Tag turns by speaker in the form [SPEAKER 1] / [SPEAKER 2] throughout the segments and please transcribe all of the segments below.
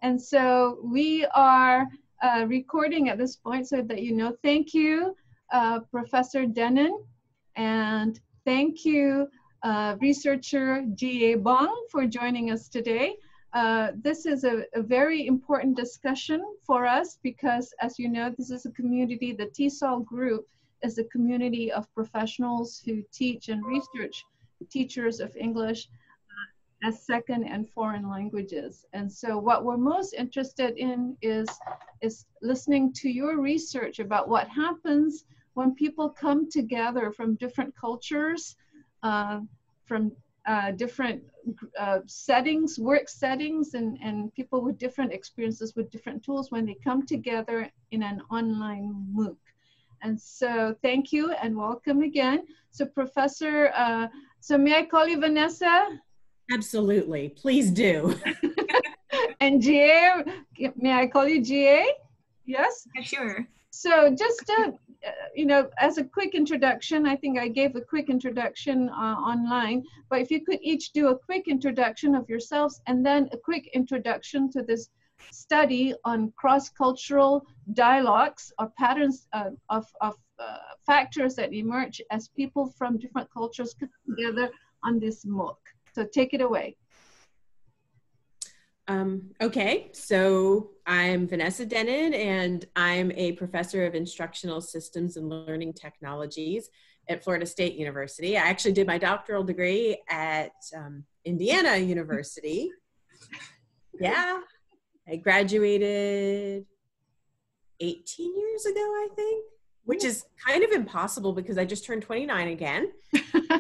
[SPEAKER 1] And so we are recording at this point so that you know. Thank you, Professor Dennen, and thank you, researcher G.A.Bong, for joining us today. This is a very important discussion for us because, as you know, this is a community, the TESOL group is a community of professionals who teach and research teachers of English as second and foreign languages. And so what we're most interested in is listening to your research about what happens when people come together from different cultures, from different settings, work settings, and people with different experiences with different tools when they come together in an online MOOC. And so thank you and welcome again. So Professor, so may I call you Vanessa?
[SPEAKER 2] Absolutely, please do.
[SPEAKER 1] And GA, may I call you GA? Yes?
[SPEAKER 3] Yeah, sure.
[SPEAKER 1] So just you know, as a quick introduction, I think I gave a quick introduction online, but if you could each do a quick introduction of yourselves and then a quick introduction to this study on cross-cultural dialogues or patterns of factors that emerge as people from different cultures come together on this MOOC. So take it away.
[SPEAKER 2] Okay, so I'm Vanessa Dennen, and I'm a professor of instructional systems and learning technologies at Florida State University. I actually did my doctoral degree at Indiana University. Yeah, I graduated 18 years ago, I think, which is kind of impossible because I just turned 29 again.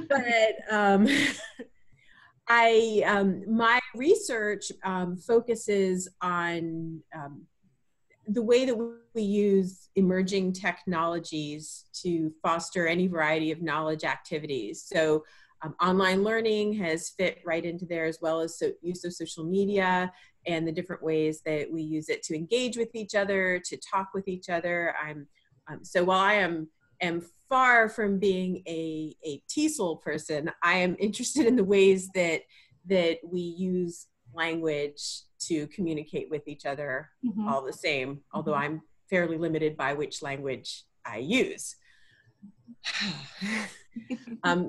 [SPEAKER 2] But my research focuses on the way that we use emerging technologies to foster any variety of knowledge activities. So online learning has fit right into there, as well as use of social media and the different ways that we use it to engage with each other, to talk with each other. So while I am far from being a TESOL person, I am interested in the ways that we use language to communicate with each other all the same, although I'm fairly limited by which language I use.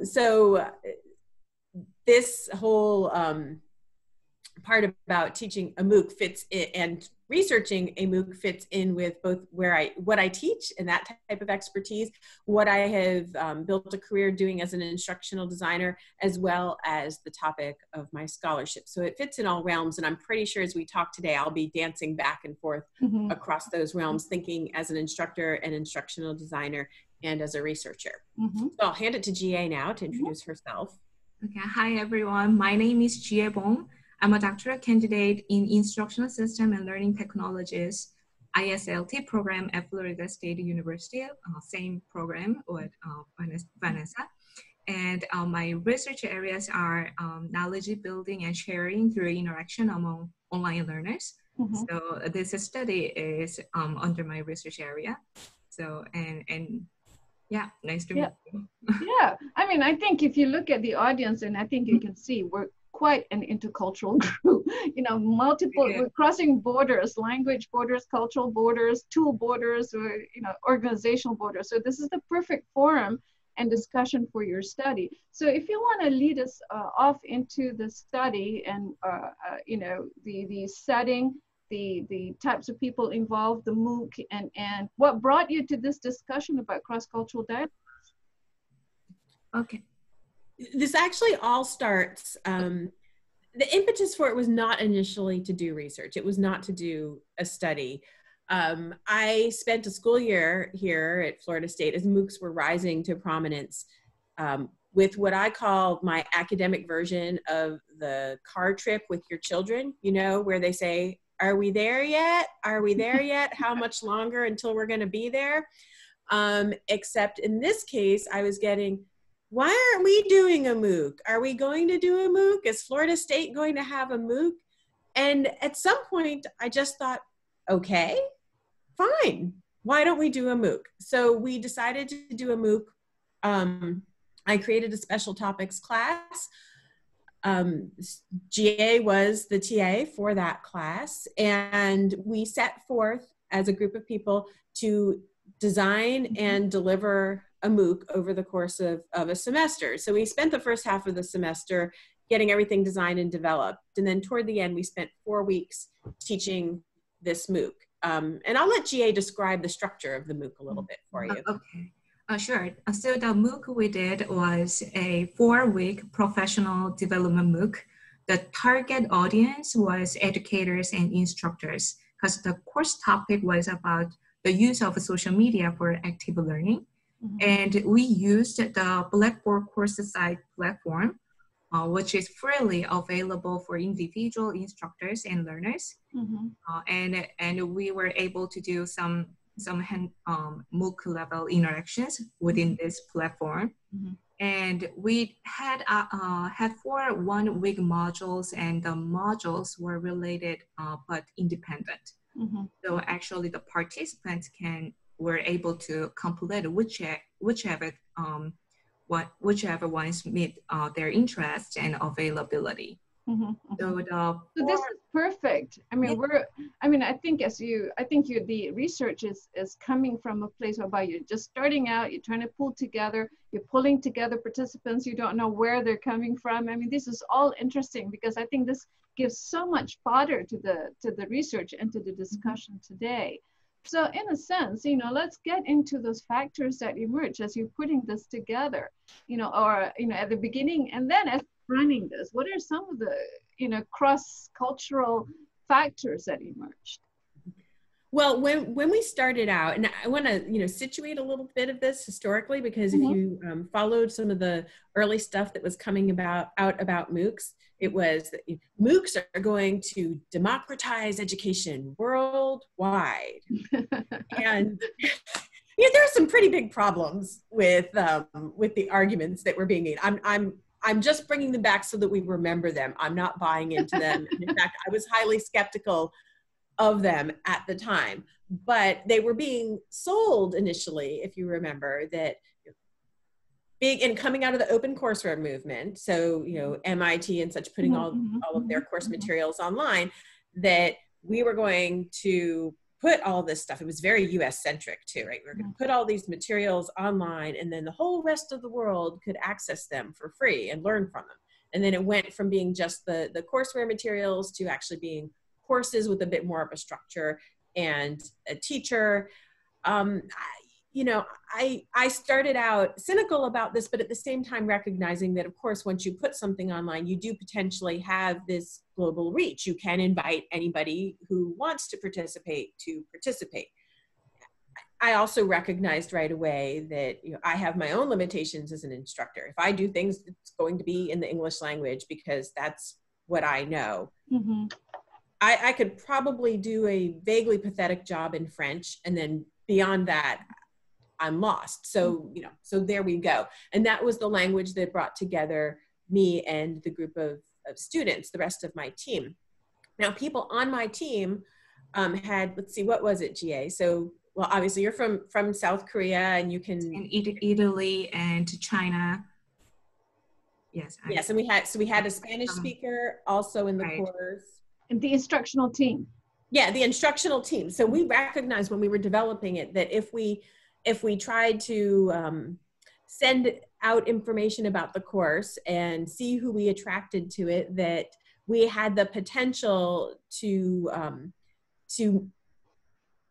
[SPEAKER 2] So this whole part about teaching a MOOC fits in, and researching a MOOC fits in with both what I teach and that type of expertise, what I have built a career doing as an instructional designer, as well as the topic of my scholarship. So it fits in all realms, and I'm pretty sure as we talk today, I'll be dancing back and forth across those realms, thinking as an instructor, an instructional designer, and as a researcher. So I'll hand it to GA now to introduce herself.
[SPEAKER 3] Okay, hi everyone. My name is G.A.Bong. I'm a doctoral candidate in Instructional System and Learning Technologies, ISLT program at Florida State University, same program with Vanessa. And my research areas are knowledge building and sharing through interaction among online learners. So this study is under my research area. So, and yeah, nice to meet you.
[SPEAKER 1] Yeah, I mean, I think if you look at the audience, and I think you can see we're quite an intercultural group, you know, we're crossing borders, language borders, cultural borders, tool borders, or, you know, organizational borders. So this is the perfect forum and discussion for your study. So if you want to lead us off into the study and, you know, the setting, the types of people involved, the MOOC, and what brought you to this discussion about cross-cultural dialogue?
[SPEAKER 3] Okay.
[SPEAKER 2] This actually all starts, the impetus for it was not initially to do research. It was not to do a study. I spent a school year here at Florida State as MOOCs were rising to prominence with what I call my academic version of the car trip with your children, you know, where they say, are we there yet? Are we there yet? How much longer until we're going to be there? Except in this case, I was getting, why aren't we doing a MOOC? Are we going to do a MOOC? Is Florida State going to have a MOOC? And at some point, I just thought, okay, fine. Why don't we do a MOOC? So we decided to do a MOOC. I created a special topics class. GA was the TA for that class, and we set forth as a group of people to design and deliver a MOOC over the course of a semester. So we spent the first half of the semester getting everything designed and developed. And then toward the end, we spent 4 weeks teaching this MOOC. And I'll let GA describe the structure of the MOOC a little bit for you.
[SPEAKER 3] Okay. Sure. So the MOOC we did was a 4-week professional development MOOC. The target audience was educators and instructors because the course topic was about the use of social media for active learning. And we used the Blackboard course site platform, which is freely available for individual instructors and learners. And we were able to do some MOOC level interactions within this platform. And we had 4 one-week modules, and the modules were related but independent. So actually the participants were able to complete whichever ones meet their interest and availability.
[SPEAKER 1] So this is perfect. I mean, I think the research is coming from a place whereby you're just starting out, you're trying to you're pulling together participants, you don't know where they're coming from. I mean, this is all interesting because I think this gives so much fodder to the research and to the discussion today. So in a sense, let's get into those factors that emerge as you're putting this together, at the beginning, and then as running this, what are some of the, cross-cultural factors that emerged?
[SPEAKER 2] Well, when we started out, and I want to, situate a little bit of this historically, because if you followed some of the early stuff that was coming out about MOOCs, it was that MOOCs are going to democratize education worldwide. And there are some pretty big problems with the arguments that were being made. I'm just bringing them back so that we remember them. I'm not buying into them. And in fact, I was highly skeptical of them at the time, but they were being sold initially, if you remember, that big and coming out of the open courseware movement. So, MIT and such putting all of their course materials online, that we were going to put all this stuff. It was very US centric too, right? We were going to put all these materials online, and then the whole rest of the world could access them for free and learn from them. And then it went from being just the courseware materials to actually being courses with a bit more of a structure and a teacher. I started out cynical about this, but at the same time recognizing that, of course, once you put something online, you do potentially have this global reach. You can invite anybody who wants to participate. I also recognized right away that I have my own limitations as an instructor. If I do things, it's going to be in the English language because that's what I know. I could probably do a vaguely pathetic job in French, and then beyond that, I'm lost. So, so there we go. And that was the language that brought together me and the group of students, the rest of my team. Now, people on my team had, let's see, what was it, GA? So, well, obviously you're from South Korea, and you can...
[SPEAKER 3] And Italy and China. Yes.
[SPEAKER 2] Yes, and we had a Spanish speaker also in the course.
[SPEAKER 1] And the instructional team.
[SPEAKER 2] Yeah, the instructional team. So we recognized when we were developing it that if we tried to send out information about the course and see who we attracted to it, that we had the potential to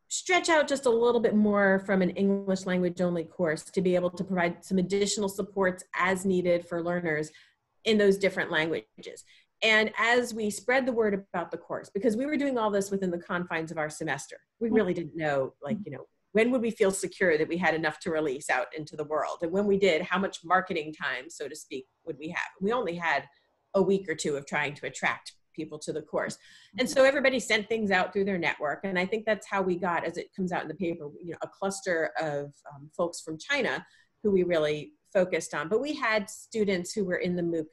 [SPEAKER 2] stretch out just a little bit more from an English language only course to be able to provide some additional supports as needed for learners in those different languages. And as we spread the word about the course, because we were doing all this within the confines of our semester, we really didn't know, when would we feel secure that we had enough to release out into the world? And when we did, how much marketing time, so to speak, would we have? We only had a week or two of trying to attract people to the course. And so everybody sent things out through their network. And I think that's how we got, as it comes out in the paper, a cluster of folks from China who we really focused on. But we had students who were in the MOOC,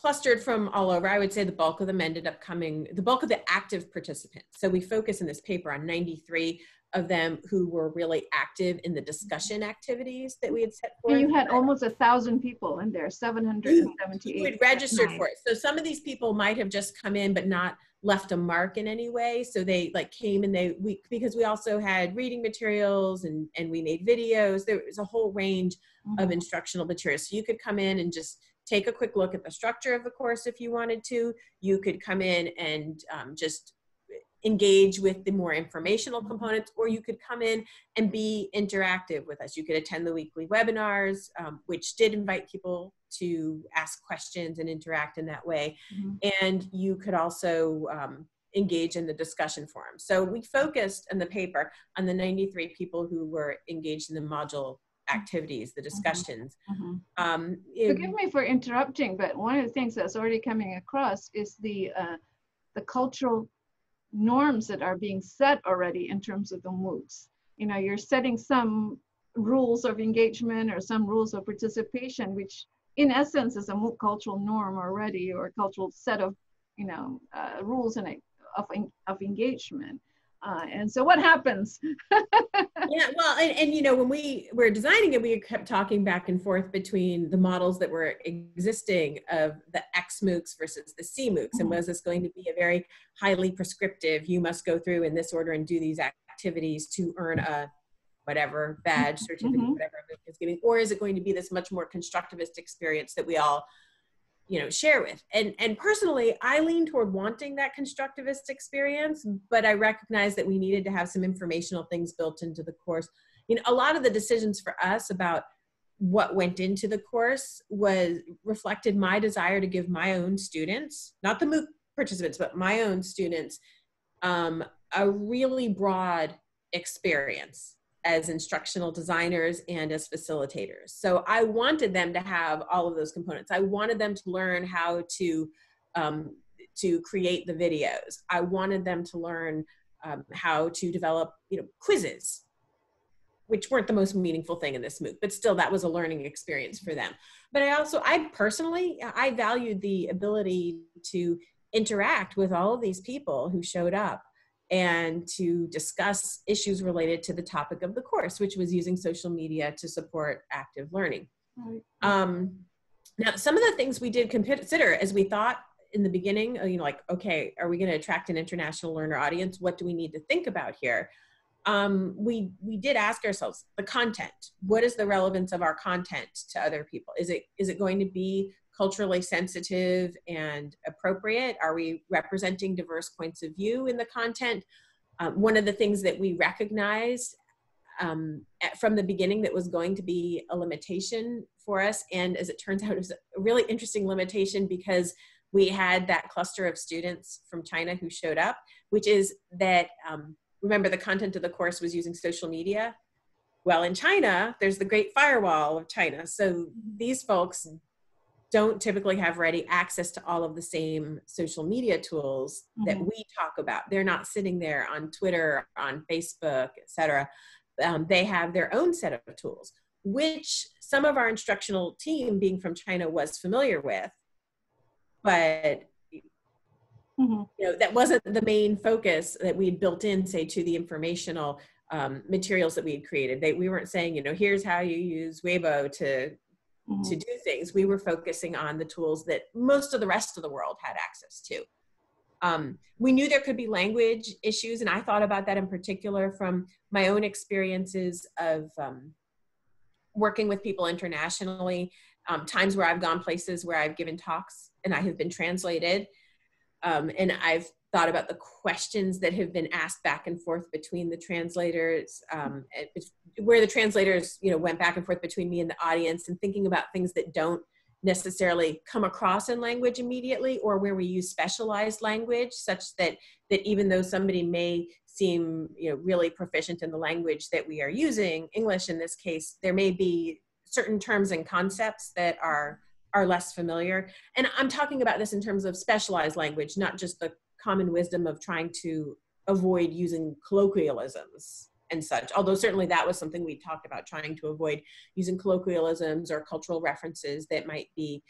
[SPEAKER 2] clustered from all over. I would say the bulk of them ended up coming, the bulk of the active participants. So we focus in this paper on 93 of them who were really active in the discussion activities that we had set forth.
[SPEAKER 1] And you had almost 1,000 people in there, 778.
[SPEAKER 2] Who had registered for it. So some of these people might have just come in but not left a mark in any way. So they like came and because we also had reading materials and we made videos. There was a whole range of instructional materials. So you could come in and just take a quick look at the structure of the course if you wanted to. You could come in and just engage with the more informational components, or you could come in and be interactive with us. You could attend the weekly webinars, which did invite people to ask questions and interact in that way. And you could also engage in the discussion forum. So we focused in the paper on the 93 people who were engaged in the module activities, the discussions.
[SPEAKER 1] Forgive me for interrupting, but one of the things that's already coming across is the cultural norms that are being set already in terms of the MOOCs. You know, you're setting some rules of engagement or some rules of participation, which in essence is a MOOC cultural norm already, or a cultural set of, you know, rules and of engagement. And so what happens?
[SPEAKER 2] Yeah, well, and you know, when we were designing it, we kept talking back and forth between the models that were existing of the X MOOCs versus the C MOOCs. And was this going to be a very highly prescriptive, you must go through in this order and do these activities to earn a whatever badge, certificate, whatever MOOC is giving, or is it going to be this much more constructivist experience that we all, you know, share with? And personally, I lean toward wanting that constructivist experience, but I recognize that we needed to have some informational things built into the course. You know, a lot of the decisions for us about what went into the course reflected my desire to give my own students, not the MOOC participants, but my own students, a really broad experience as instructional designers and as facilitators. So I wanted them to have all of those components. I wanted them to learn how to create the videos. I wanted them to learn how to develop, you know, quizzes, which weren't the most meaningful thing in this MOOC, but still that was a learning experience for them. But I personally valued the ability to interact with all of these people who showed up and to discuss issues related to the topic of the course, which was using social media to support active learning. Now, some of the things we did consider as we thought in the beginning, you know, like, okay, are we going to attract an international learner audience? What do we need to think about here? We did ask ourselves the content. What is the relevance of our content to other people? Is it going to be culturally sensitive and appropriate? Are we representing diverse points of view in the content? One of the things that we recognized from the beginning that was going to be a limitation for us, and as it turns out, it was a really interesting limitation because we had that cluster of students from China who showed up, which is that, remember, the content of the course was using social media. Well, in China, there's the Great Firewall of China. So these folks don't typically have ready access to all of the same social media tools that we talk about. They're not sitting there on Twitter, on Facebook, et cetera. They have their own set of tools, which some of our instructional team, being from China, was familiar with, but you know, that wasn't the main focus that we had built in, say, to the informational materials that we had created. We weren't saying, you know, here's how you use Weibo to do things. We were focusing on the tools that most of the rest of the world had access to. We knew there could be language issues, and I thought about that in particular from my own experiences of working with people internationally, times where I've gone places where I've given talks and I have been translated. And I've thought about the questions that have been asked back and forth between the translators, where the translators, you know, went back and forth between me and the audience, and thinking about things that don't necessarily come across in language immediately, or where we use specialized language such that even though somebody may seem, you know, really proficient in the language that we are using, English in this case, there may be certain terms and concepts that are less familiar. And I'm talking about this in terms of specialized language, not just the common wisdom of trying to avoid using colloquialisms and such. Although certainly that was something we talked about, trying to avoid using colloquialisms or cultural references that might be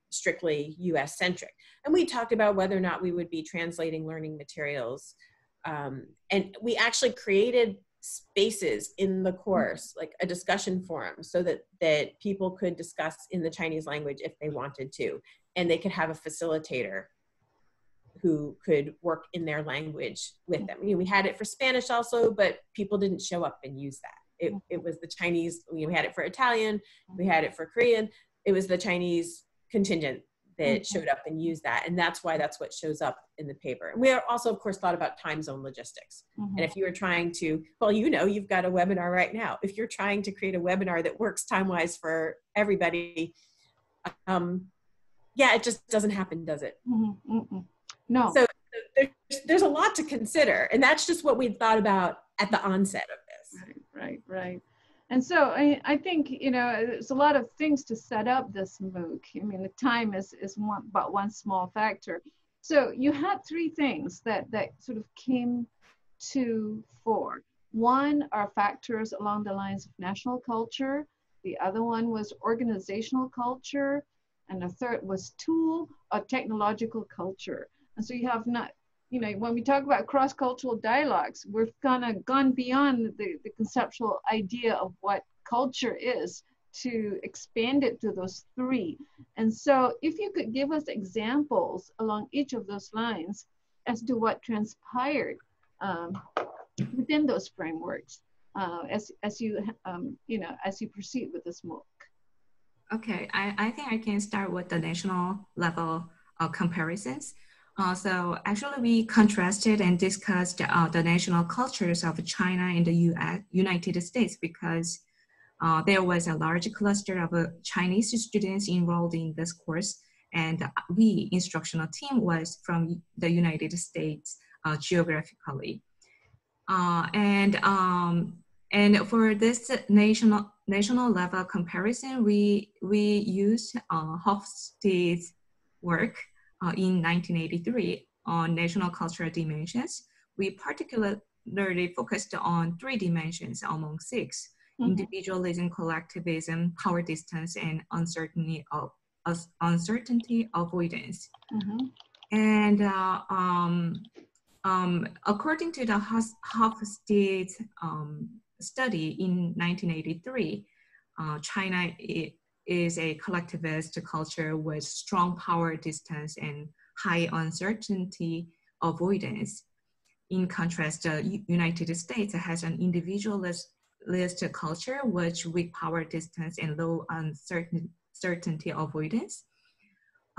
[SPEAKER 2] strictly US centric. And we talked about whether or not we would be translating learning materials. And we actually created spaces in the course, like a discussion forum, so that people could discuss in the Chinese language if they wanted to, and they could have a facilitator who could work in their language with them. We had it for Spanish also, but people didn't show up and use that. It was the Chinese, we had it for Italian, we had it for Korean. It was the Chinese contingent that showed up and used that. And that's why that's what shows up in the paper. And we are also, of course, thought about time zone logistics. And if you are trying to, well, you've got a webinar right now. If you're trying to create a webinar that works time-wise for everybody, it just doesn't happen, does it?
[SPEAKER 1] No.
[SPEAKER 2] So there's a lot to consider. And that's just what we thought about at the onset of this.
[SPEAKER 1] Right. And so I think, there's a lot of things to set up this MOOC. I mean, the time is but one small factor. So you had three things that sort of came to fore. One are factors along the lines of national culture. The other one was organizational culture. And the third was tool or technological culture. And so you have not, when we talk about cross-cultural dialogues, we've kind of gone beyond the conceptual idea of what culture is to expand it to those three. And so if you could give us examples along each of those lines as to what transpired within those frameworks as you proceed with this MOOC.
[SPEAKER 3] Okay, I think I can start with the national level comparisons. So actually we contrasted and discussed the national cultures of China and the United States because there was a large cluster of Chinese students enrolled in this course, and we, instructional team, was from the United States geographically. And for this national level comparison, we used Hofstede's work in 1983 on national cultural dimensions. We particularly focused on 3 dimensions among 6: individualism, collectivism, power distance, and uncertainty avoidance. And according to the Hofstede study in 1983, China is a collectivist culture with strong power distance and high uncertainty avoidance. In contrast, the United States has an individualist culture with weak power distance and low uncertainty avoidance.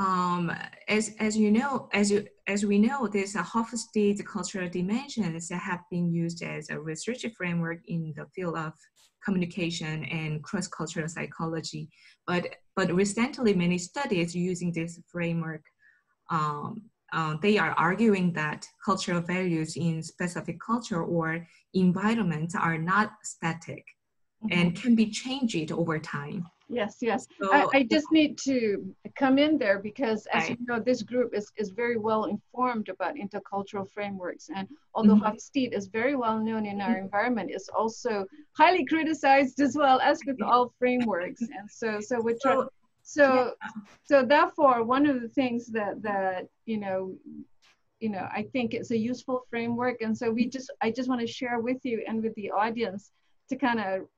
[SPEAKER 3] As we know, these Hofstede cultural dimensions have been used as a research framework in the field of communication and cross-cultural psychology. But recently, many studies using this framework, they are arguing that cultural values in specific culture or environments are not static and can be changed over time.
[SPEAKER 1] Yes.
[SPEAKER 3] So,
[SPEAKER 1] I just need to come in there because, as you know, this group is very well informed about intercultural frameworks. And although Hofstede is very well known in our environment, is also highly criticized as well as with all frameworks. And so we're trying. So therefore, one of the things that I think it's a useful framework. And so I just want to share with you and with the audience to kind of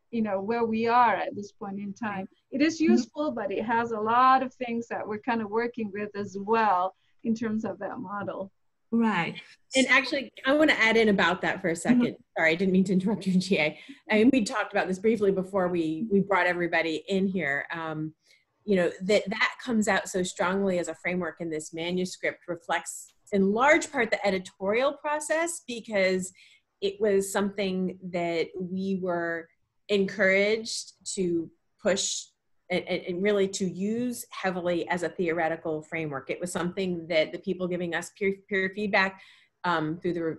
[SPEAKER 1] where we are at this point in time. It is useful, but it has a lot of things that we're kind of working with as well in terms of that model.
[SPEAKER 3] Right.
[SPEAKER 2] And actually, I want to add in about that for a second. Sorry, I didn't mean to interrupt you, GA. And we talked about this briefly before we brought everybody in here. That comes out so strongly as a framework in this manuscript reflects in large part the editorial process, because it was something that we were encouraged to push and really to use heavily as a theoretical framework. It was something that the people giving us peer feedback through the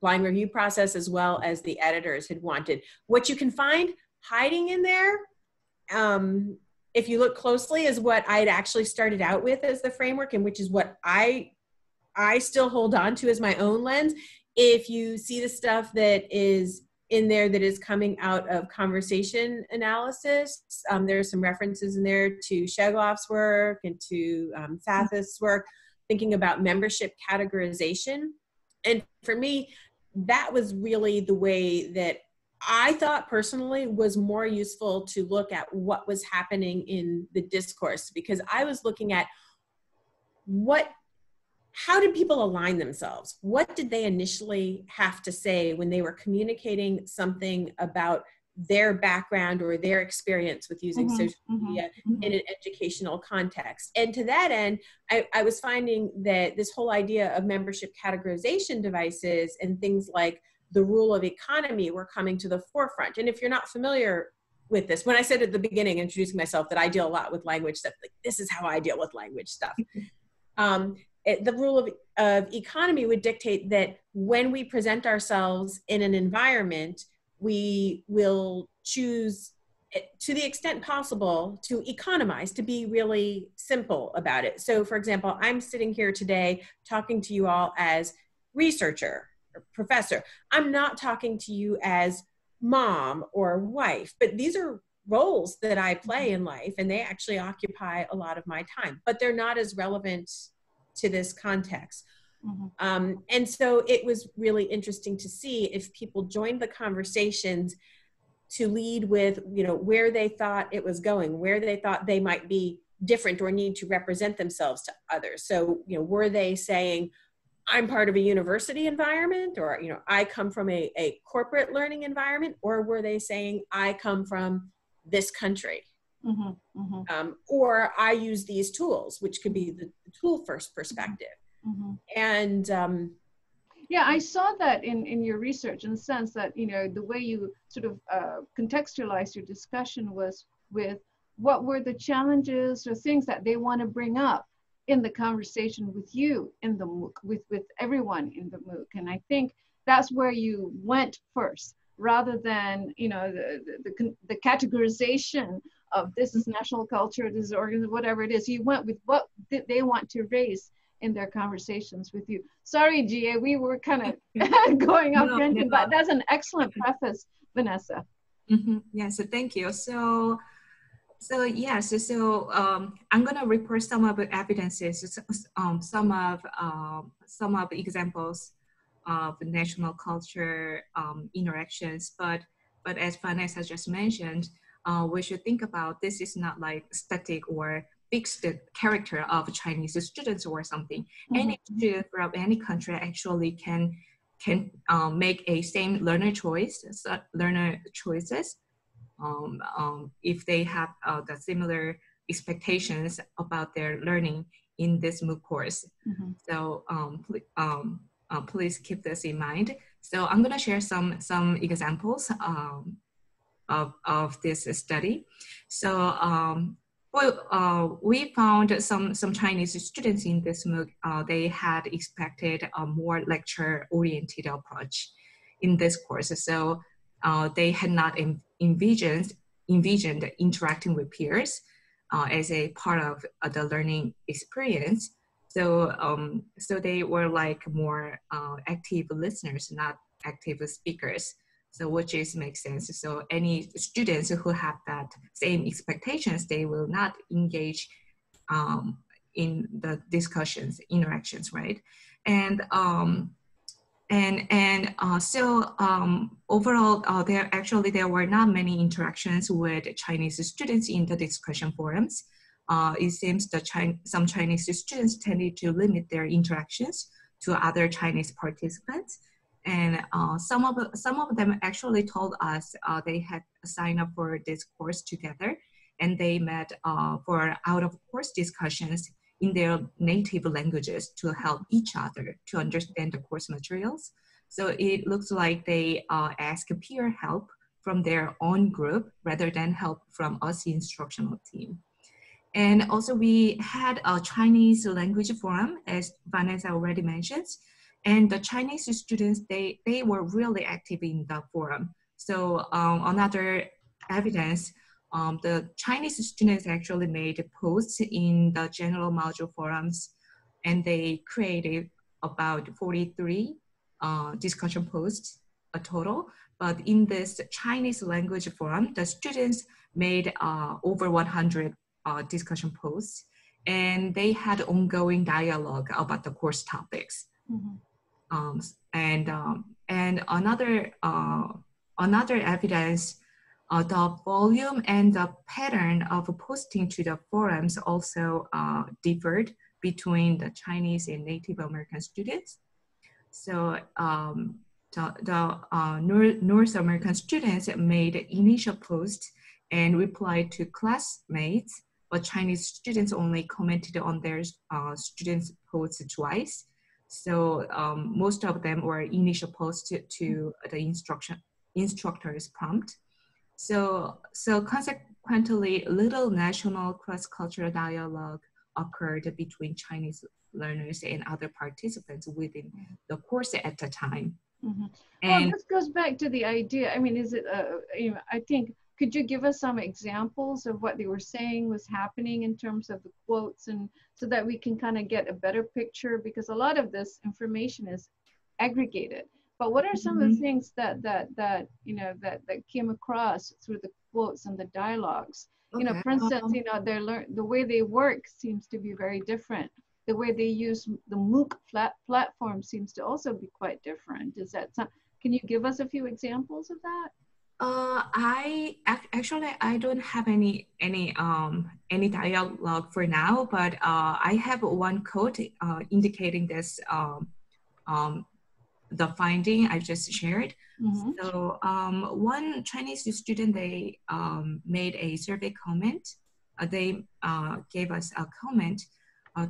[SPEAKER 2] blind review process, as well as the editors, had wanted. What you can find hiding in there, if you look closely, is what I'd actually started out with as the framework, and which is what I still hold on to as my own lens. If you see the stuff that is in there that is coming out of conversation analysis. There's some references in there to Shegoff's work and to Sathis' work, thinking about membership categorization. And for me, that was really the way that I thought personally was more useful to look at what was happening in the discourse, because I was looking at how did people align themselves? What did they initially have to say when they were communicating something about their background or their experience with using social media in an educational context? And to that end, I was finding that this whole idea of membership categorization devices and things like the rule of economy were coming to the forefront. And if you're not familiar with this, when I said at the beginning, introducing myself, that I deal a lot with language stuff, like this is how I deal with language stuff. The rule of economy would dictate that when we present ourselves in an environment, we will choose, to the extent possible, to economize, to be really simple about it. So for example, I'm sitting here today talking to you all as researcher or professor. I'm not talking to you as mom or wife, but these are roles that I play in life, and they actually occupy a lot of my time, but they're not as relevant to this context. And so it was really interesting to see if people joined the conversations to lead with, where they thought it was going, where they thought they might be different or need to represent themselves to others. So, were they saying, I'm part of a university environment, or, I come from a corporate learning environment, or were they saying, I come from this country? Or I use these tools, which could be the tool first perspective. And
[SPEAKER 1] yeah, I saw that in your research, in the sense that, the way you sort of contextualized your discussion was with what were the challenges or things that they want to bring up in the conversation with you in the MOOC, with everyone in the MOOC. And I think that's where you went first, rather than, the categorization of this is national culture, this is organ, whatever it is. You went with what did they want to raise in their conversations with you. Sorry, GA, we were kind of going off tangent, but that's an excellent preface, Vanessa.
[SPEAKER 3] Yeah, so thank you. So I'm going to report some of the evidences, some of examples of national culture interactions. But as Vanessa just mentioned, we should think about this is not like static or fixed character of Chinese students or something. Any student from any country actually can make a same learner choices if they have the similar expectations about their learning in this MOOC course. So please keep this in mind. So I'm going to share some examples of this study. So we found some Chinese students in this MOOC. They had expected a more lecture-oriented approach in this course. So they had not envisioned interacting with peers as a part of the learning experience. So they were like more active listeners, not active speakers. So which makes sense. So any students who have that same expectations, they will not engage in the discussions, interactions, right? And overall, there were not many interactions with Chinese students in the discussion forums. It seems that some Chinese students tended to limit their interactions to other Chinese participants. And some of them actually told us they had signed up for this course together, and they met for out-of-course discussions in their native languages to help each other to understand the course materials. So it looks like they ask peer help from their own group rather than help from us, the instructional team. And also we had a Chinese language forum, as Vanessa already mentioned. And the Chinese students, they were really active in the forum. So another evidence, the Chinese students actually made posts in the general module forums, and they created about 43 discussion posts a total. But in this Chinese language forum, the students made over 100 discussion posts, and they had ongoing dialogue about the course topics. Mm-hmm. And another evidence, the volume and the pattern of posting to the forums also differed between the Chinese and Native American students. So the North American students made initial posts and replied to classmates, but Chinese students only commented on their students' posts twice. So most of them were initial posts to the instructor's prompt. So consequently, little national cross-cultural dialogue occurred between Chinese learners and other participants within the course at the time.
[SPEAKER 1] Mm-hmm. And well, this goes back to the idea. I mean, is it, I think, could you give us some examples of what they were saying was happening in terms of the quotes, and so that we can kind of get a better picture, because a lot of this information is aggregated. But what are some of the things that came across through the quotes and the dialogues? Okay. You know, for instance, the way they work seems to be very different. The way they use the MOOC platform seems to also be quite different. Is that can you give us a few examples of that?
[SPEAKER 3] I don't have any dialogue for now, but I have one quote indicating this the finding I just shared. Mm-hmm. So one Chinese student, they made a survey comment. They gave us a comment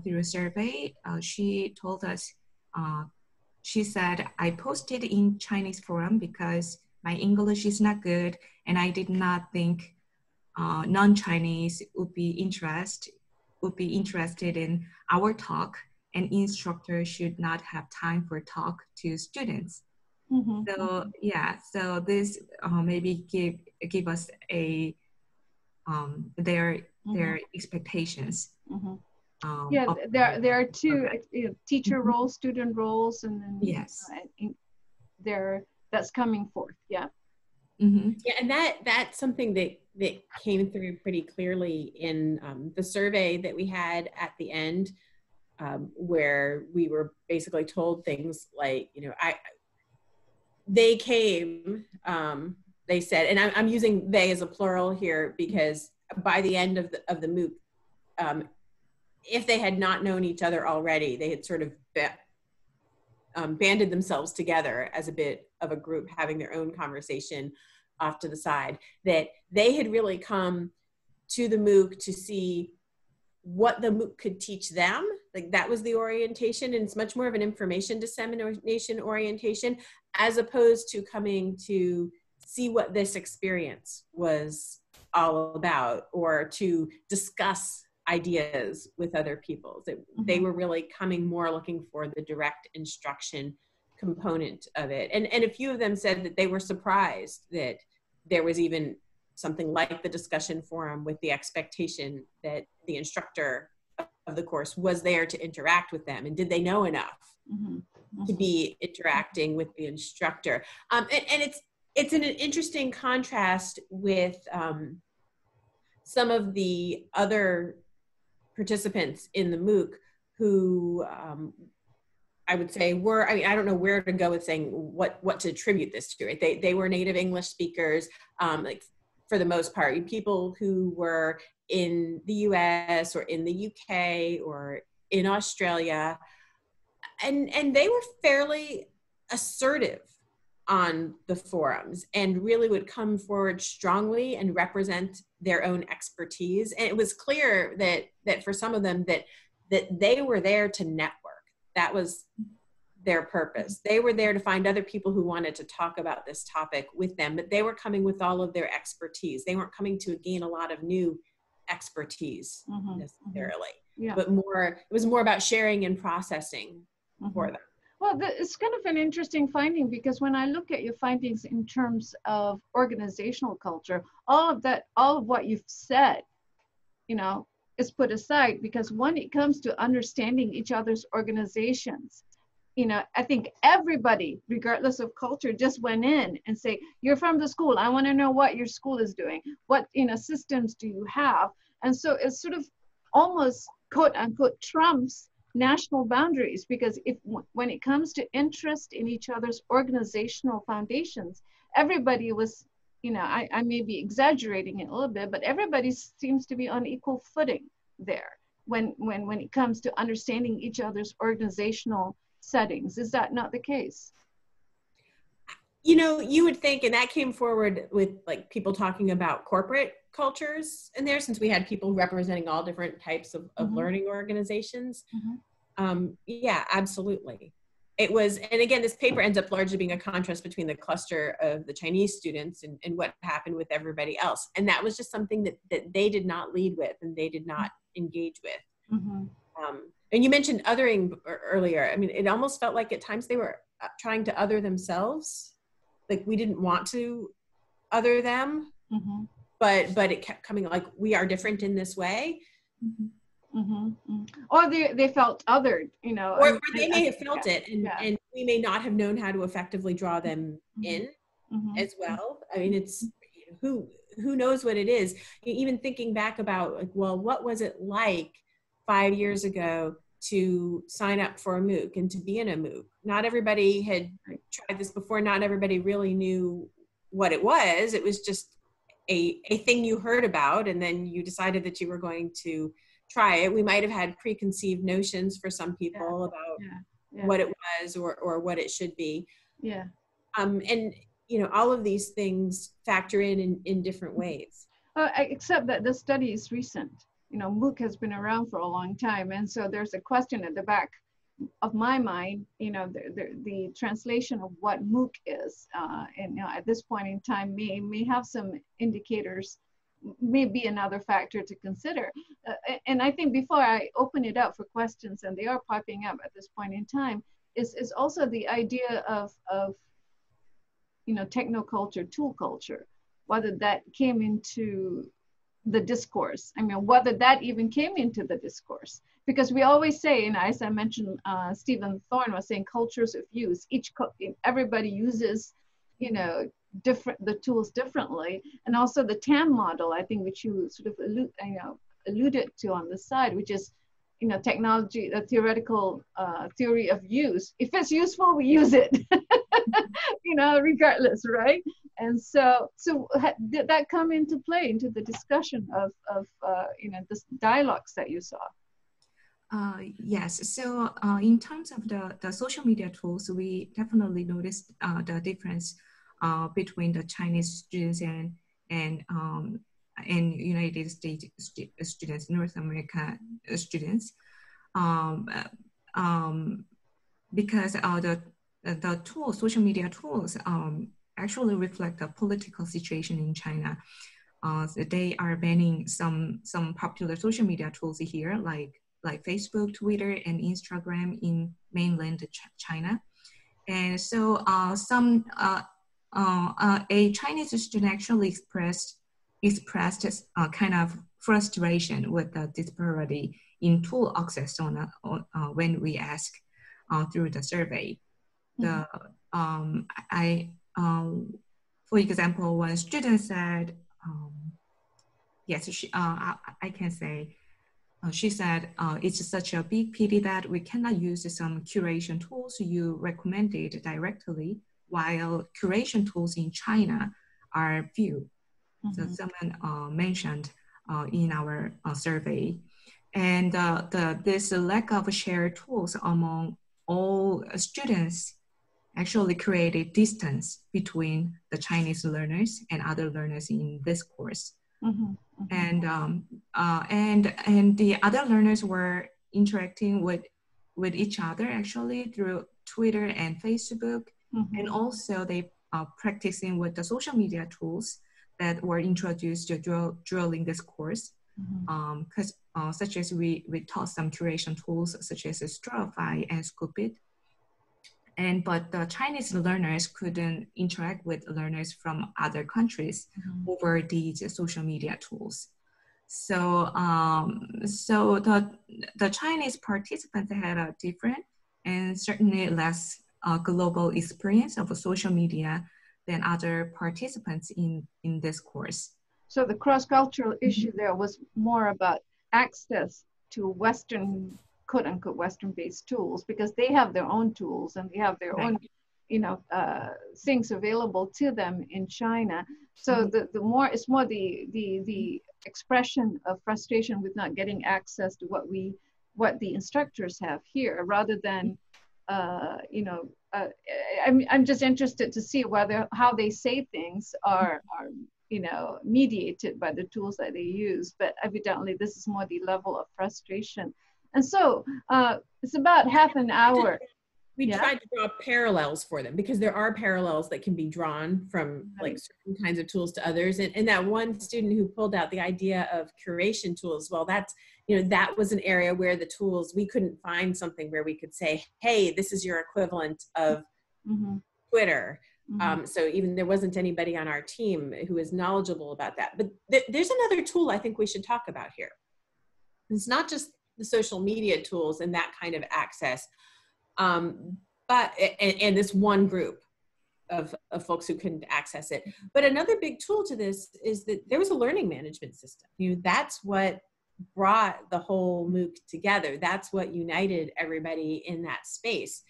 [SPEAKER 3] through a survey. She told us, she said, I posted in Chinese forum because my English is not good, and I did not think non-Chinese would be interested in our talk, and instructors should not have time for talk to students. Mm-hmm. So yeah, so this maybe give us a their expectations. Mm-hmm.
[SPEAKER 1] Yeah, there are two teacher roles, student roles, and then
[SPEAKER 3] yes,
[SPEAKER 1] that's coming forth. Yeah.
[SPEAKER 2] Mm-hmm. Yeah, and that's something that came through pretty clearly in the survey that we had at the end, where we were basically told things like, they came, they said, and I'm using they as a plural here because by the end of the MOOC, if they had not known each other already, they had sort of banded themselves together as a bit of a group having their own conversation off to the side, that they had really come to the MOOC to see what the MOOC could teach them. Like that was the orientation, and it's much more of an information dissemination orientation as opposed to coming to see what this experience was all about or to discuss ideas with other people. They were really coming more looking for the direct instruction component of it. And a few of them said that they were surprised that there was even something like the discussion forum with the expectation that the instructor of the course was there to interact with them. And did they know enough to be interacting with the instructor? And it's an interesting contrast with some of the other participants in the MOOC who I would say were, I don't know where to go with saying what to attribute this to, right? They were native English speakers, like for the most part, people who were in the US or in the UK or in Australia, and they were fairly assertive on the forums and really would come forward strongly and represent their own expertise. And it was clear that for some of them that they were there to network. That was their purpose. They were there to find other people who wanted to talk about this topic with them, but they were coming with all of their expertise. They weren't coming to gain a lot of new expertise necessarily, but it was more about sharing and processing for them.
[SPEAKER 1] Well, it's kind of an interesting finding, because when I look at your findings in terms of organizational culture, all of what you've said, is put aside, because when it comes to understanding each other's organizations, I think everybody, regardless of culture, just went in and say, you're from the school. I want to know what your school is doing. What, systems do you have? And so it's sort of almost quote unquote trumps national boundaries, because when it comes to interest in each other's organizational foundations, everybody was, I may be exaggerating it a little bit, but everybody seems to be on equal footing there when it comes to understanding each other's organizational settings. Is that not the case?
[SPEAKER 2] You would think, and that came forward with like people talking about corporate cultures in there, since we had people representing all different types of learning organizations. Yeah, absolutely. It was, and again, this paper ends up largely being a contrast between the cluster of the Chinese students and what happened with everybody else. And that was just something that they did not lead with and they did not engage with. And you mentioned othering earlier. I mean, it almost felt like at times they were trying to other themselves. Like we didn't want to other them, but it kept coming like, we are different in this way.
[SPEAKER 1] Or they felt othered,
[SPEAKER 2] or they may have felt it, and we may not have known how to effectively draw them in as well. I mean, it's who knows what it is. Even thinking back about like, well, what was it like 5 years ago to sign up for a MOOC and to be in a MOOC? Not everybody had tried this before. Not everybody really knew what it was. It was just a thing you heard about, and then you decided that you were going to try it. We might have had preconceived notions for some people about what it was or what it should be. And all of these things factor in different ways.
[SPEAKER 1] Except that the study is recent. MOOC has been around for a long time, and so there's a question at the back of my mind. The translation of what MOOC is, and at this point in time, may have some indicators. May be another factor to consider. And I think before I open it up for questions, and they are popping up at this point in time, is also the idea of technoculture, tool culture, whether that came into the discourse. I mean, whether that even came into the discourse. Because we always say, as I mentioned, Stephen Thorne was saying, cultures of use. Everybody uses, the tools differently. And also the TAM model, I think, which you sort of alluded to on the side, which is, technology, a theoretical theory of use. If it's useful, we use it, regardless, right? And so did that come into play into the discussion of this dialogues that you saw?
[SPEAKER 3] Yes. So in terms of the social media tools, we definitely noticed the difference between the Chinese students and United States students, North America students, because the tools, social media tools, actually reflect the political situation in China. So they are banning some popular social media tools here, like Facebook, Twitter, and Instagram in mainland China. And so a Chinese student actually expressed kind of frustration with the disparity in tool access when we ask through the survey. For example, one student said, yes, I can say, she said, it's such a big pity that we cannot use some curation tools you recommended directly, while curation tools in China are few. So someone mentioned in our survey. And this lack of shared tools among all students actually created distance between the Chinese learners and other learners in this course. And the other learners were interacting with each other actually through Twitter and Facebook, and also they practicing with the social media tools that were introduced during this course. Because such as we taught some curation tools such as Strawify and Scoopit. But the Chinese learners couldn't interact with learners from other countries over these social media tools. So the Chinese participants had a different and certainly less global experience of social media than other participants in this course.
[SPEAKER 1] So the cross-cultural issue there was more about access to Western, quote unquote, Western-based tools, because they have their own tools and they have their own, you know, things available to them in China. So the more, it's more the expression of frustration with not getting access to what the instructors have here, rather than, you know, I'm just interested to see whether how they say things are you know, mediated by the tools that they use, but evidently this is more the level of frustration. And so it's about half an hour.
[SPEAKER 2] We tried to draw parallels for them, because there are parallels that can be drawn from like certain kinds of tools to others. And that one student who pulled out the idea of curation tools, well, that's, you know, that was an area where the tools, we couldn't find something where we could say, hey, this is your equivalent of Twitter. So even there wasn't anybody on our team who is knowledgeable about that. But there's another tool I think we should talk about here. It's not just the social media tools and that kind of access, but and this one group of folks who couldn't access it. But another big tool to this is that there was a learning management system. You know, that's what brought the whole MOOC together. That's what united everybody in that space.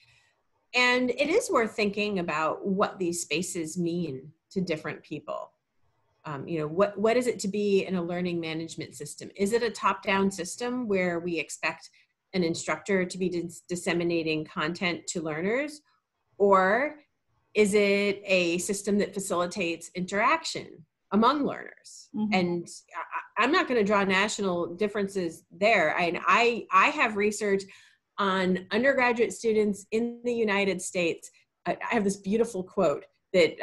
[SPEAKER 2] And it is worth thinking about what these spaces mean to different people. You know, what is it to be in a learning management system? Is it a top-down system where we expect an instructor to be disseminating content to learners? Or is it a system that facilitates interaction among learners? And I'm not going to draw national differences there. I have research on undergraduate students in the United States. I have this beautiful quote that,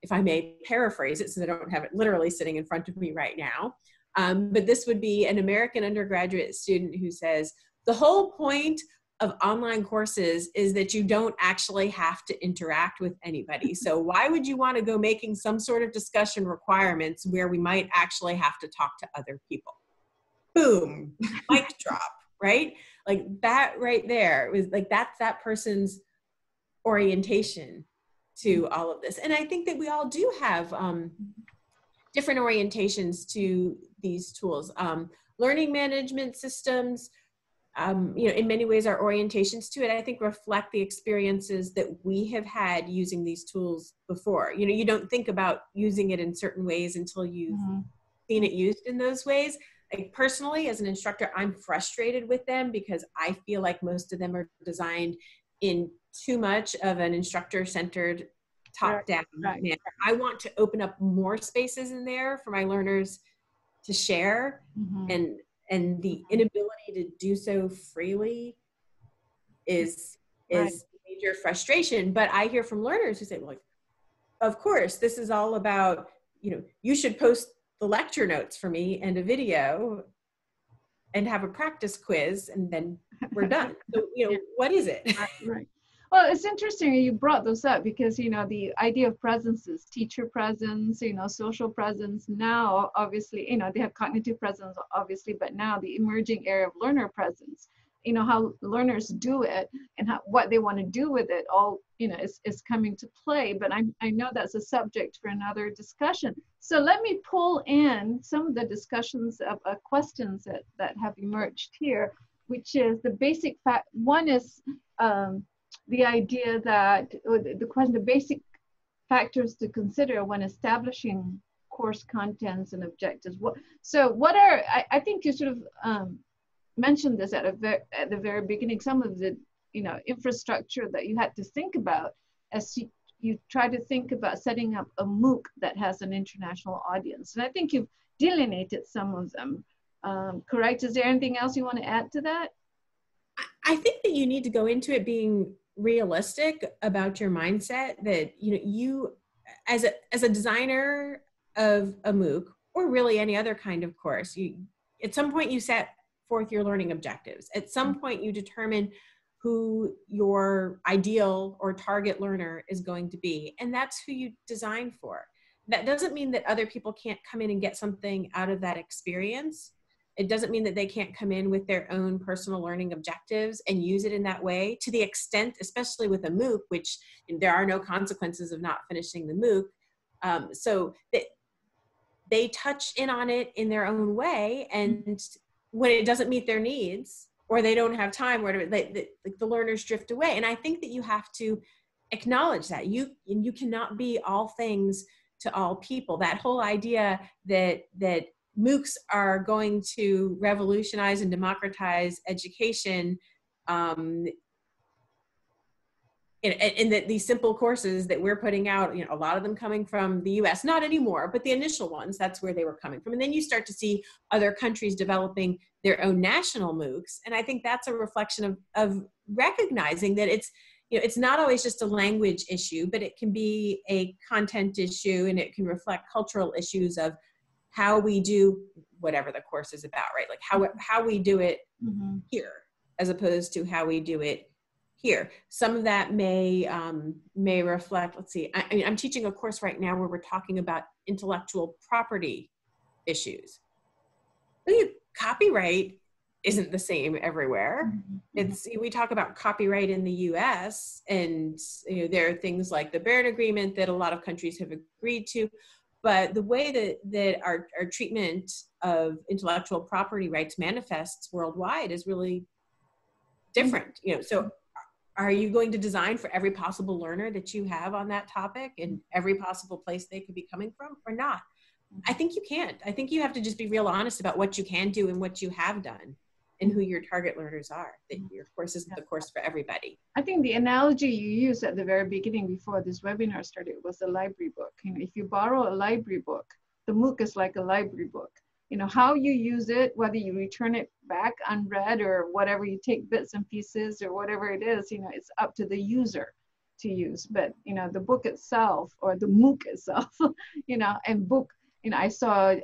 [SPEAKER 2] if I may paraphrase it, since I don't have it literally sitting in front of me right now, but this would be an American undergraduate student who says, the whole point of online courses is that you don't actually have to interact with anybody. So why would you want to go making some sort of discussion requirements where we might actually have to talk to other people? Boom, mic drop, right? Like that right there was like, that's that person's orientation to all of this. And I think that we all do have different orientations to these tools. Learning management systems, you know, in many ways our orientations to it, I think, reflect the experiences that we have had using these tools before. You know, you don't think about using it in certain ways until you've seen it used in those ways. Like personally, as an instructor, I'm frustrated with them because I feel like most of them are designed in too much of an instructor-centered, top-down manner. I want to open up more spaces in there for my learners to share, and the inability to do so freely is major frustration. But I hear from learners who say, like, of course, this is all about, you know, you should post the lecture notes for me and a video and have a practice quiz, and then we're done. So, you know, what is it?
[SPEAKER 1] Right. Well, it's interesting you brought those up, because, you know, the idea of presence is teacher presence, you know, social presence. Now, obviously, you know, they have cognitive presence, obviously, but now the emerging area of learner presence, you know, how learners do it and what they want to do with it all, you know, is coming to play. But I know that's a subject for another discussion. So let me pull in some of the discussions of questions that have emerged here, which is the basic fact. One is the idea that, the question, the basic factors to consider when establishing course contents and objectives. So what are, I think you sort of mentioned this at the very beginning, some of the, you know, infrastructure that you had to think about as you try to think about setting up a MOOC that has an international audience. And I think you've delineated some of them, correct? Is there anything else you want to add to that?
[SPEAKER 2] I think that you need to go into it being realistic about your mindset, that, you know, you as a designer of a MOOC, or really any other kind of course, you at some point you set forth your learning objectives. At some point you determine who your ideal or target learner is going to be, and that's who you design for. That doesn't mean that other people can't come in and get something out of that experience, It doesn't mean that they can't come in with their own personal learning objectives and use it in that way, to the extent, especially with a MOOC, which there are no consequences of not finishing the MOOC. So they touch in on it in their own way, and when it doesn't meet their needs, or they don't have time, or the learners drift away. And I think that you have to acknowledge that you cannot be all things to all people. That whole idea that MOOCs are going to revolutionize and democratize education, and that these simple courses that we're putting out, a lot of them coming from the US, not anymore, but the initial ones, that's where they were coming from. And then you start to see other countries developing their own national MOOCs. And I think that's a reflection of recognizing that it's not always just a language issue, but it can be a content issue, and it can reflect cultural issues of how we do whatever the course is about, right? Like how we do it here, as opposed to how we do it here. Some of that may reflect, let's see, I'm teaching a course right now where we're talking about intellectual property issues. Copyright isn't the same everywhere. We talk about copyright in the US, and there are things like the Berne Agreement that a lot of countries have agreed to, but the way that our treatment of intellectual property rights manifests worldwide is really different. So are you going to design for every possible learner that you have on that topic and every possible place they could be coming from, or not? I think you can't. I think you have to just be real honest about what you can do and what you have done, and who your target learners are. That your course isn't the course for everybody.
[SPEAKER 1] I think the analogy you used at the very beginning before this webinar started was the library book. If you borrow a library book, the MOOC is like a library book. How you use it, whether you return it back unread or whatever, you take bits and pieces or whatever it is, it's up to the user to use. But, the book itself, or the MOOC itself, and book, I saw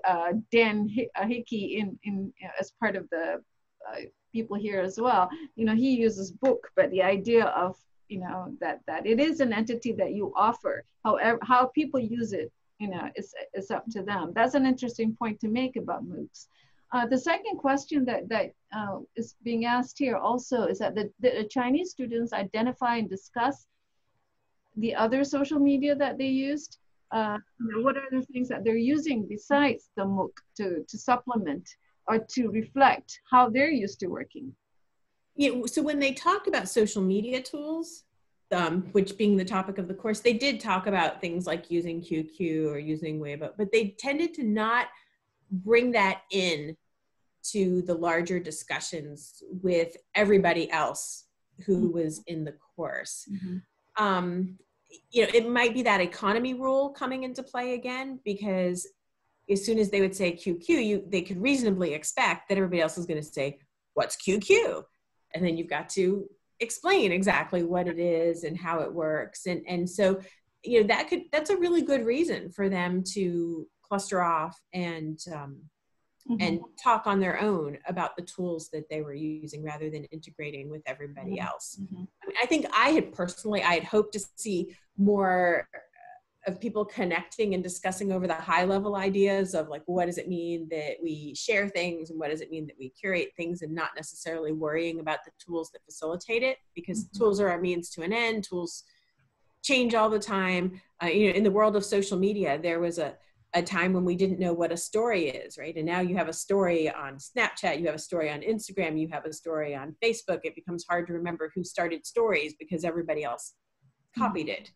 [SPEAKER 1] Dan Hickey in as part of the people here as well. He uses book, but the idea of, that it is an entity that you offer. However, how people use it, it's up to them. That's an interesting point to make about MOOCs. The second question that is being asked here also is that the Chinese students identify and discuss the other social media that they used. What are the things that they're using besides the MOOC to supplement or to reflect how they're used to working?
[SPEAKER 2] Yeah, so when they talked about social media tools, which being the topic of the course, they did talk about things like using QQ or using Weibo, but they tended to not bring that in to the larger discussions with everybody else who was in the course. It might be that economy rule coming into play again, because as soon as they would say QQ, they could reasonably expect that everybody else is going to say, what's QQ? And then you've got to explain exactly what it is and how it works. And so, that's a really good reason for them to cluster off and talk on their own about the tools that they were using, rather than integrating with everybody else. I think I had hoped to see more of people connecting and discussing over the high level ideas of, like, what does it mean that we share things, and what does it mean that we curate things, and not necessarily worrying about the tools that facilitate it, because tools are a means to an end. Tools change all the time. In the world of social media, there was a time when we didn't know what a story is, right? And now you have a story on Snapchat, you have a story on Instagram, you have a story on Facebook. It becomes hard to remember who started stories because everybody else copied it.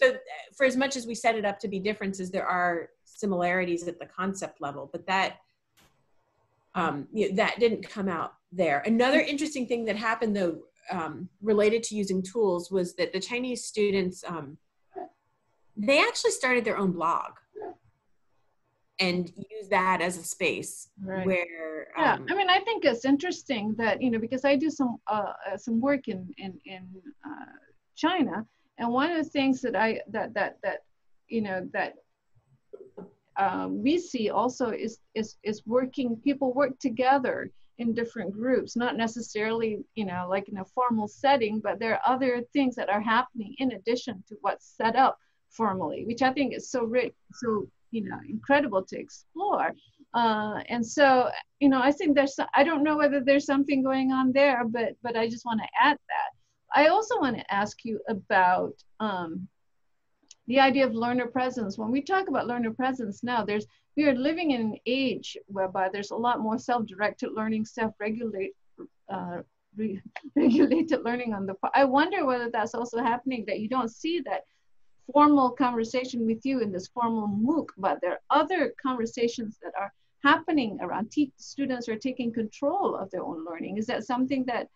[SPEAKER 2] So for as much as we set it up to be differences, there are similarities at the concept level, but that that didn't come out there. Another interesting thing that happened, though, related to using tools, was that the Chinese students, they actually started their own blog and use that as a space where
[SPEAKER 1] I think it's interesting that, because I do some work in China, and one of the things that we see also is people work together in different groups, not necessarily like in a formal setting, but there are other things that are happening in addition to what's set up formally, which I think is so rich, so incredible to explore. And so, you know, I think I don't know whether there's something going on there, but I just want to add that. I also want to ask you about the idea of learner presence. When we talk about learner presence now, we are living in an age whereby there's a lot more self-directed learning, self-regulated regulated learning on the part. I wonder whether that's also happening, that you don't see that formal conversation with you in this formal MOOC, but there are other conversations that are happening around. Students are taking control of their own learning. Is that something that,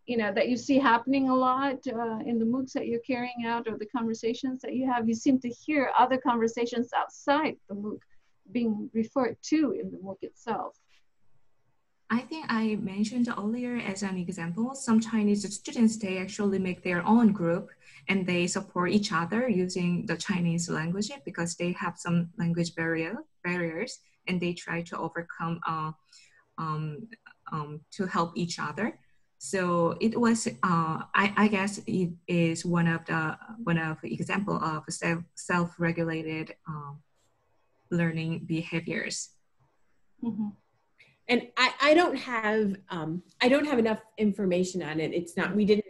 [SPEAKER 1] you know, that you see happening a lot in the MOOCs that you're carrying out, or the conversations that you have? You seem to hear other conversations outside the MOOC being referred to in the MOOC itself.
[SPEAKER 3] I think I mentioned earlier as an example, some Chinese students, they actually make their own group and they support each other using the Chinese language because they have some language barriers, and they try to overcome to help each other. So it was, I guess it is one of the example of self-regulated learning behaviors.
[SPEAKER 1] Mm-hmm.
[SPEAKER 2] And I don't have enough information on it. It's not, we didn't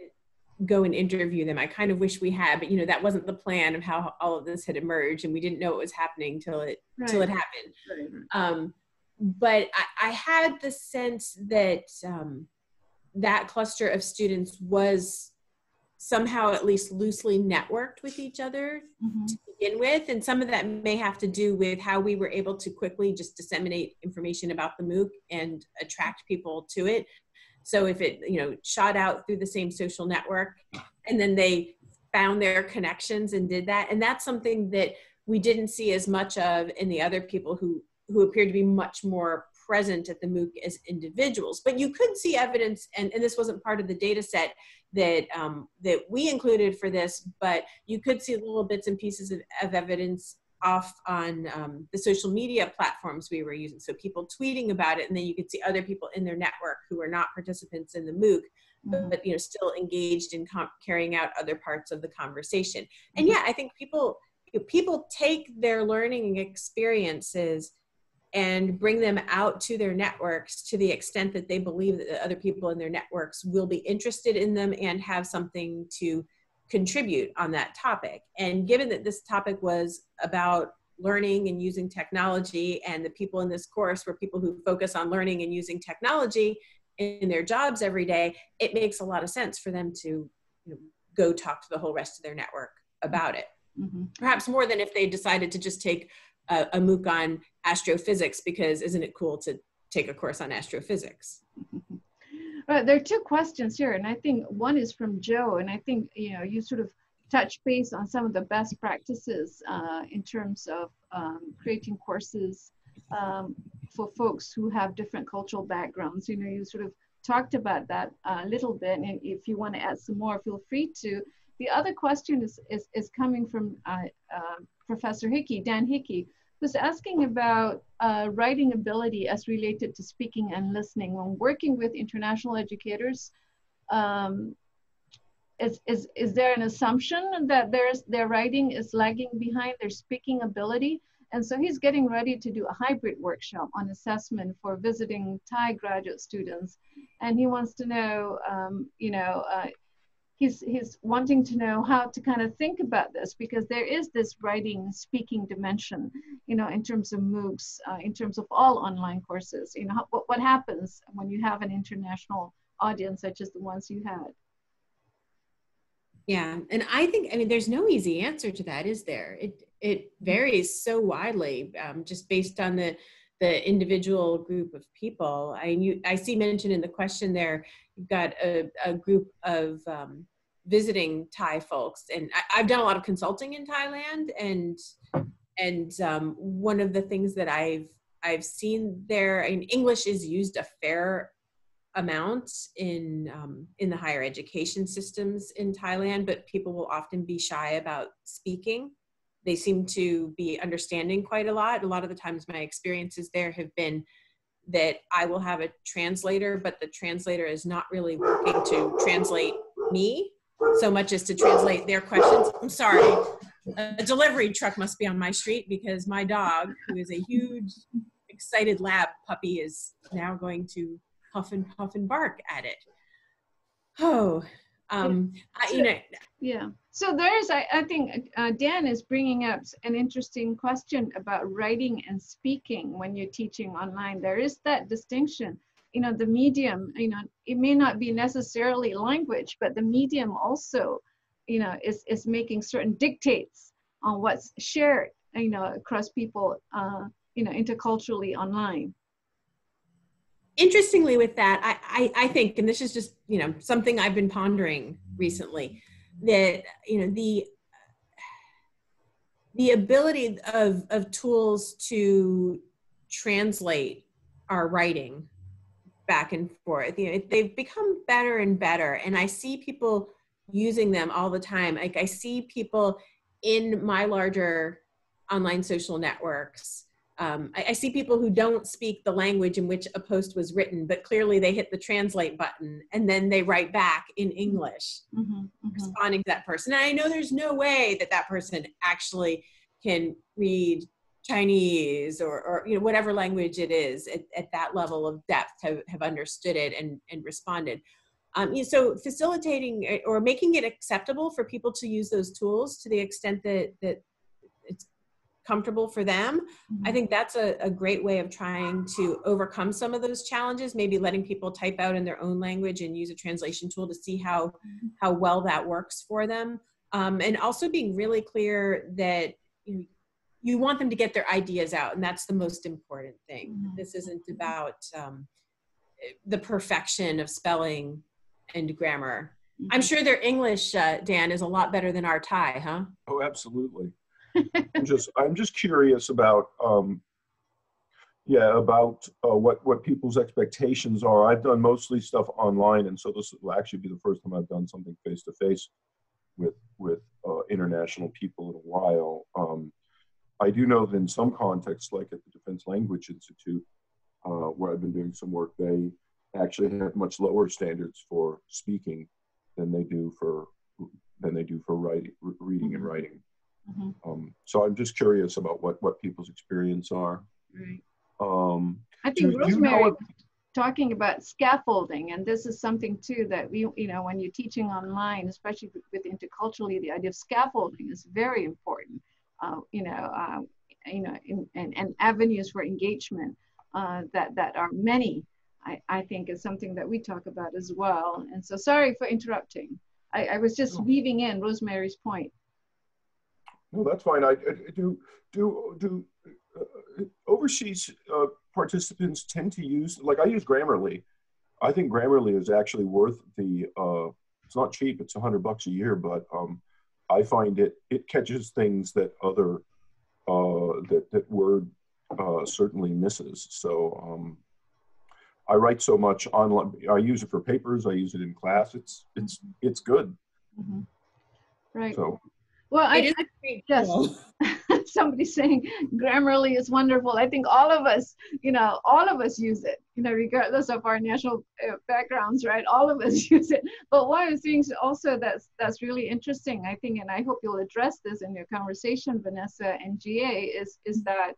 [SPEAKER 2] go and interview them. I kind of wish we had, but you know, that wasn't the plan of how all of this had emerged, and we didn't know it was happening till it happened. Right. But I had the sense that that cluster of students was somehow at least loosely networked with each other to begin with. And some of that may have to do with how we were able to quickly just disseminate information about the MOOC and attract people to it. So if it, you know, shot out through the same social network and then they found their connections and did that. And that's something that we didn't see as much of in the other people who appeared to be much more present at the MOOC as individuals. But you could see evidence, and this wasn't part of the data set that we included for this, but you could see little bits and pieces of evidence off on the social media platforms we were using. So people tweeting about it, and then you could see other people in their network who are not participants in the MOOC, but you know, still engaged in carrying out other parts of the conversation. And yeah, I think people take their learning experiences and bring them out to their networks to the extent that they believe that the other people in their networks will be interested in them and have something to contribute on that topic. And given that this topic was about learning and using technology, and the people in this course were people who focus on learning and using technology in their jobs every day, it makes a lot of sense for them to, you know, go talk to the whole rest of their network about it. Perhaps more than if they decided to just take a MOOC on astrophysics, because isn't it cool to take a course on astrophysics?
[SPEAKER 1] Right, there are two questions here, and I think one is from Joe, and I think, you know, you sort of touch base on some of the best practices in terms of creating courses for folks who have different cultural backgrounds. You know, you sort of talked about that a little bit, and if you want to add some more, feel free to. The other question is coming from Professor Hickey, Dan Hickey, who's asking about writing ability as related to speaking and listening. When working with international educators, is there an assumption that their writing is lagging behind their speaking ability? And so he's getting ready to do a hybrid workshop on assessment for visiting Thai graduate students. And he wants to know, he's wanting to know how to kind of think about this, because there is this writing, speaking dimension, you know, in terms of MOOCs, in terms of all online courses. You know, what happens when you have an international audience such as the ones you had?
[SPEAKER 2] Yeah, and I think, I mean, there's no easy answer to that, is there? It varies so widely, just based on the individual group of people. I see mentioned in the question there, you've got a group of visiting Thai folks, and I've done a lot of consulting in Thailand, and one of the things that I've seen there, I mean, English is used a fair amount in the higher education systems in Thailand, but people will often be shy about speaking. They seem to be understanding quite a lot. A lot of the times my experiences there have been that I will have a translator, but the translator is not really working to translate me so much as to translate their questions. I'm sorry, a delivery truck must be on my street, because my dog, who is a huge, excited lab puppy is now going to puff and bark at it. Oh,
[SPEAKER 1] Yeah. So there's, I think Dan is bringing up an interesting question about writing and speaking when you're teaching online. There is that distinction. The medium, it may not be necessarily language, but the medium also, is making certain dictates on what's shared, across people, interculturally online.
[SPEAKER 2] Interestingly with that, I think, and this is just, something I've been pondering recently, that, the ability of tools to translate our writing back and forth, they've become better and better. And I see people using them all the time. Like I see people in my larger online social networks. I see people who don't speak the language in which a post was written, but clearly they hit the translate button and then they write back in English, responding to that person. And I know there's no way that person actually can read Chinese or whatever language it is at that level of depth, have understood it and responded. So facilitating or making it acceptable for people to use those tools to the extent that it's comfortable for them. I think that's a great way of trying to overcome some of those challenges, maybe letting people type out in their own language and use a translation tool to see how well that works for them. And also being really clear that you want them to get their ideas out, and that's the most important thing. This isn't about the perfection of spelling and grammar. I'm sure their English, Dan, is a lot better than our Thai, huh?
[SPEAKER 4] Oh, absolutely. I'm just curious about what people's expectations are. I've done mostly stuff online, and so this will actually be the first time I've done something face to face with international people in a while. I do know that in some contexts, like at the Defense Language Institute, where I've been doing some work, they actually have much lower standards for speaking than they do for reading and writing. So I'm just curious about what people's experience are.
[SPEAKER 1] Right. I think Rosemary was talking about scaffolding, and this is something too that we, when you're teaching online, especially with interculturally, the idea of scaffolding is very important. And avenues for engagement that are many, I think is something that we talk about as well. And so sorry for interrupting. I was just weaving in Rosemary's point.
[SPEAKER 4] No, that's fine. I do overseas participants tend to use, like I use Grammarly. I think Grammarly is actually worth the, it's not cheap, it's $100 a year, but I find it catches things that other, that Word certainly misses. So I write so much online. I use it for papers. I use it in class. It's good.
[SPEAKER 1] Right.
[SPEAKER 4] So.
[SPEAKER 1] Well, yes, somebody's saying Grammarly is wonderful. I think all of us use it, regardless of our national backgrounds, right? All of us use it. But one of the things also that's really interesting, I think, and I hope you'll address this in your conversation, Vanessa and GA, is that,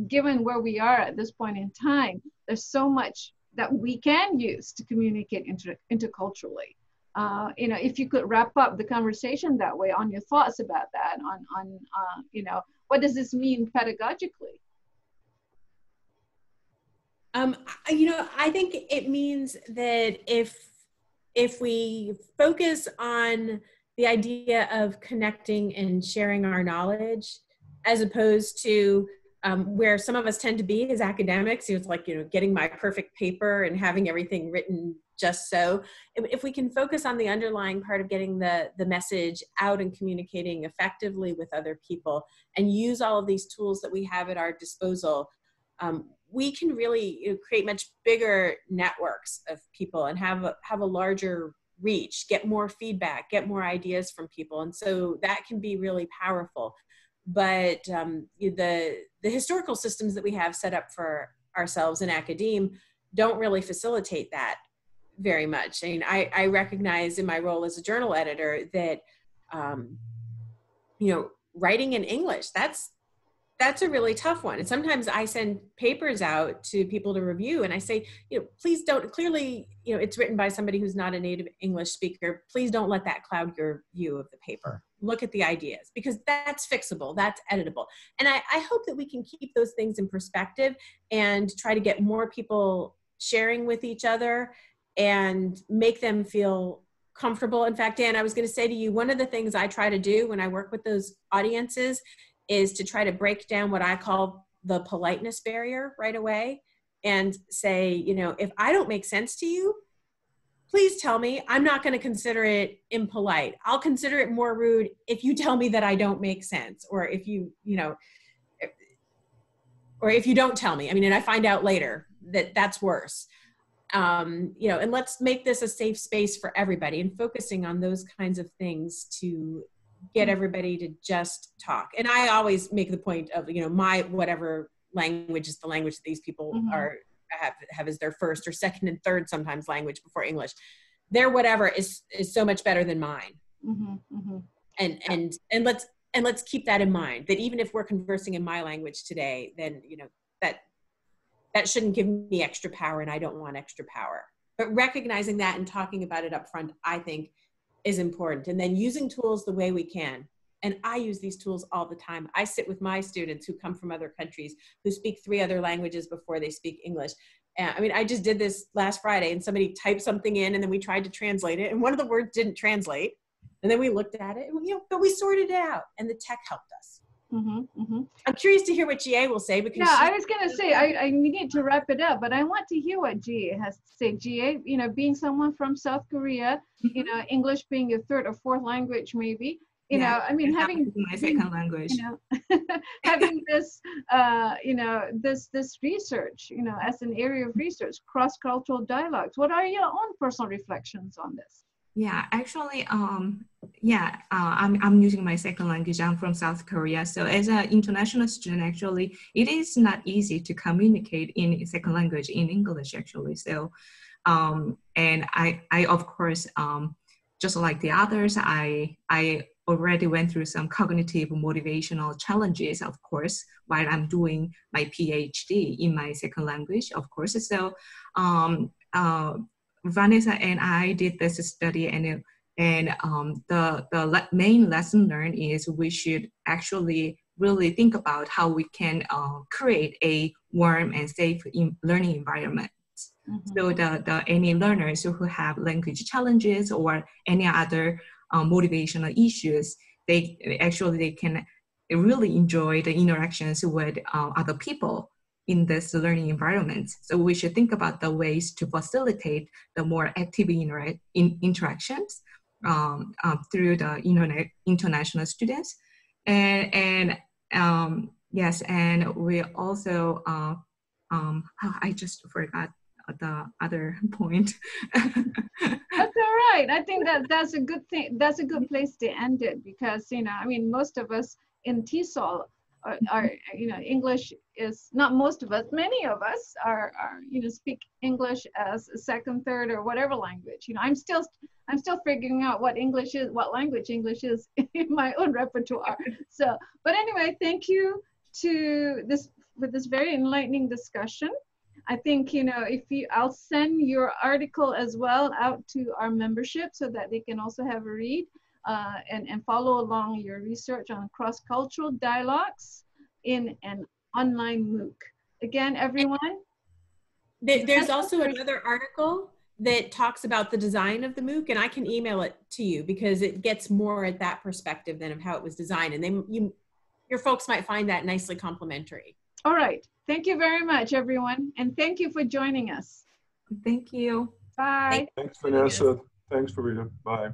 [SPEAKER 1] given where we are at this point in time, there's so much that we can use to communicate interculturally. If you could wrap up the conversation that way on your thoughts about that, on what does this mean pedagogically?
[SPEAKER 2] I think it means that if we focus on the idea of connecting and sharing our knowledge, as opposed to where some of us tend to be as academics, it's like, getting my perfect paper and having everything written just so. If we can focus on the underlying part of getting the message out and communicating effectively with other people and use all of these tools that we have at our disposal, we can really create much bigger networks of people and have a larger reach, get more feedback, get more ideas from people. And so that can be really powerful. But the historical systems that we have set up for ourselves in academe don't really facilitate that very much. I mean, I recognize in my role as a journal editor that, writing in English, that's That's a really tough one. And sometimes I send papers out to people to review and I say, please don't, clearly, it's written by somebody who's not a native English speaker. Please don't let that cloud your view of the paper. Look at the ideas, because that's fixable, that's editable. And I hope that we can keep those things in perspective and try to get more people sharing with each other and make them feel comfortable. In fact, Dan, I was going to say to you, one of the things I try to do when I work with those audiences is to try to break down what I call the politeness barrier right away and say, if I don't make sense to you, please tell me. I'm not going to consider it impolite. I'll consider it more rude if you tell me that I don't make sense, or if you don't tell me. And I find out later that that's worse. And let's make this a safe space for everybody, and focusing on those kinds of things to get everybody to just talk. And I always make the point of, my whatever language is the language that these people have as their first or second and third sometimes language before English. Their whatever is so much better than mine. And let's keep that in mind, that even if we're conversing in my language today, then that shouldn't give me extra power, and I don't want extra power. But recognizing that and talking about it up front, I think, is important. And then using tools the way we can. And I use these tools all the time. I sit with my students who come from other countries, who speak 3 other languages before they speak English. And I just did this last Friday, and somebody typed something in, and then we tried to translate it, and one of the words didn't translate. And then we looked at it, and but we sorted it out, and the tech helped us. I'm curious to hear what GA will say, because
[SPEAKER 1] I was going to say, I need to wrap it up, but I want to hear what GA has to say. GA, being someone from South Korea, English being your 3rd or 4th language, maybe, having
[SPEAKER 3] my second language,
[SPEAKER 1] having this, this research, as an area of research, cross-cultural dialogues. What are your own personal reflections on this?
[SPEAKER 3] Yeah, actually, I'm using my second language. I'm from South Korea. So as an international student, actually, it is not easy to communicate in second language, in English, actually. So, and I of course, just like the others, I already went through some cognitive motivational challenges, of course, while I'm doing my PhD in my second language, of course. So, Vanessa and I did this study, and the main lesson learned is we should actually really think about how we can create a warm and safe learning environment. So any learners who have language challenges or any other motivational issues, they can really enjoy the interactions with other people in this learning environment. So we should think about the ways to facilitate the more active interactions through the international students. And we also, I just forgot the other point.
[SPEAKER 1] That's all right. I think that's a good thing. That's a good place to end it, because, most of us in TESOL are English is not most of us, many of us are speak English as a second, third, or whatever language. I'm still figuring out what language English is in my own repertoire. So, but anyway, thank you for this very enlightening discussion. I think, I'll send your article as well out to our membership so that they can also have a read. And follow along your research on cross-cultural dialogues in an online MOOC. Again, everyone.
[SPEAKER 2] There's also another article that talks about the design of the MOOC, and I can email it to you because it gets more at that perspective than of how it was designed. And your folks might find that nicely complementary.
[SPEAKER 1] All right. Thank you very much, everyone. And thank you for joining us.
[SPEAKER 3] Thank you.
[SPEAKER 1] Bye.
[SPEAKER 4] Thanks, Vanessa. Thanks, Farida. Bye.